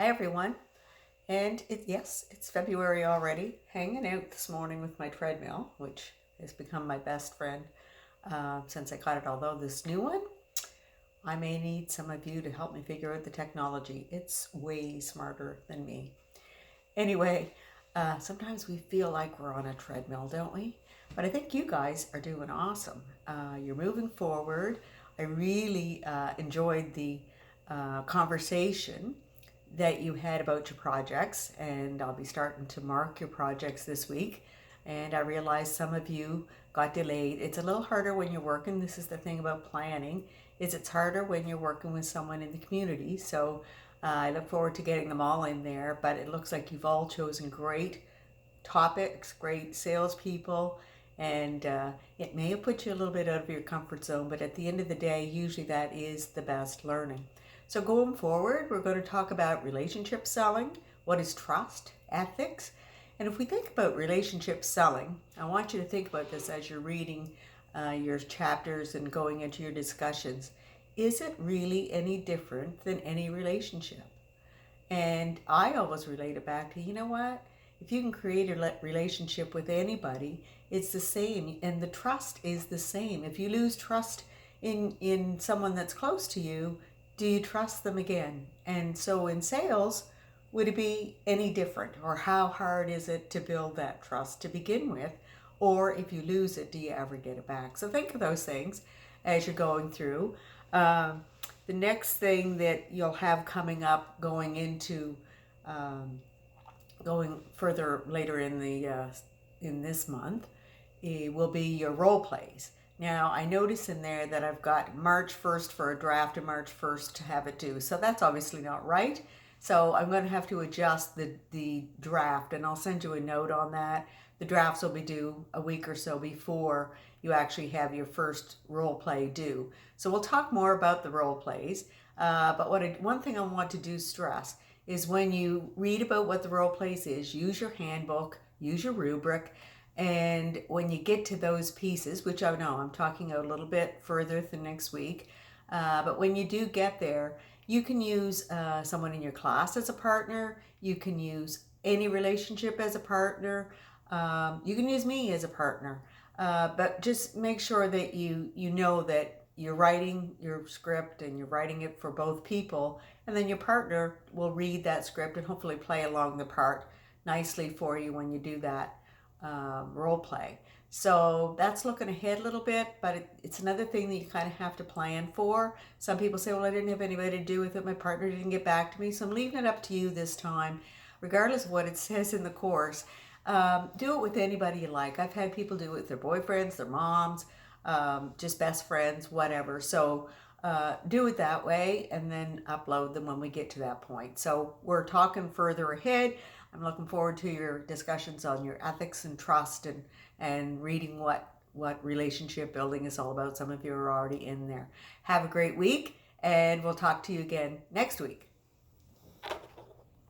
Hi everyone, and yes, it's February already. Hanging out this morning with my treadmill, which has become my best friend since I got it. Although this new one, I may need some of you to help me figure out the technology. It's way smarter than me. Anyway, sometimes we feel like we're on a treadmill, don't we? But I think you guys are doing awesome. You're moving forward. I really enjoyed the conversation that you had about your projects, and I'll be starting to mark your projects this week. And I realized some of you got delayed. It's a little harder when you're working. This is the thing about planning, is it's harder when you're working with someone in the community. So I look forward to getting them all in there, but it looks like you've all chosen great topics, great salespeople, and it may have put you a little bit out of your comfort zone, but at the end of the day, usually that is the best learning. So going forward, we're going to talk about relationship selling, what is trust, ethics, and if we think about relationship selling, I want you to think about this as you're reading your chapters and going into your discussions. Is it really any different than any relationship? And I always relate it back to, you know what? If you can create a relationship with anybody, it's the same. And the trust is the same. If you lose trust in someone that's close to you, do you trust them again? And so in sales, would it be any different? Or how hard is it to build that trust to begin with? Or if you lose it, do you ever get it back? So think of those things as you're going through. The next thing that you'll have coming up going into going further later in this month will be your role plays. Now I notice in there that I've got March 1st for a draft and March 1st to have it due. So that's obviously not right. So I'm going to have to adjust the draft, and I'll send you a note on that. The drafts will be due a week or so before you actually have your first role play due. So we'll talk more about the role plays. But one thing I want to do stress is when you read about what the role plays is, use your handbook, use your rubric, and when you get to those pieces, which I know I'm talking out a little bit further than next week, but when you do get there, you can use someone in your class as a partner. You can use any relationship as a partner. You can use me as a partner. But just make sure that you know that you're writing your script and you're writing it for both people, and then your partner will read that script and hopefully play along the part nicely for you when you do that role play. So that's looking ahead a little bit, but it's another thing that you kind of have to plan for. Some people say, well, I didn't have anybody to do with it. My partner didn't get back to me. So I'm leaving it up to you this time, regardless of what it says in the course. Do it with anybody you like. I've had people do it with their boyfriends, their moms, just best friends, whatever. So do it that way and then upload them when we get to that point. So we're talking further ahead. I'm looking forward to your discussions on your ethics and trust, and reading what relationship building is all about. Some of you are already in there. Have a great week, and we'll talk to you again next week.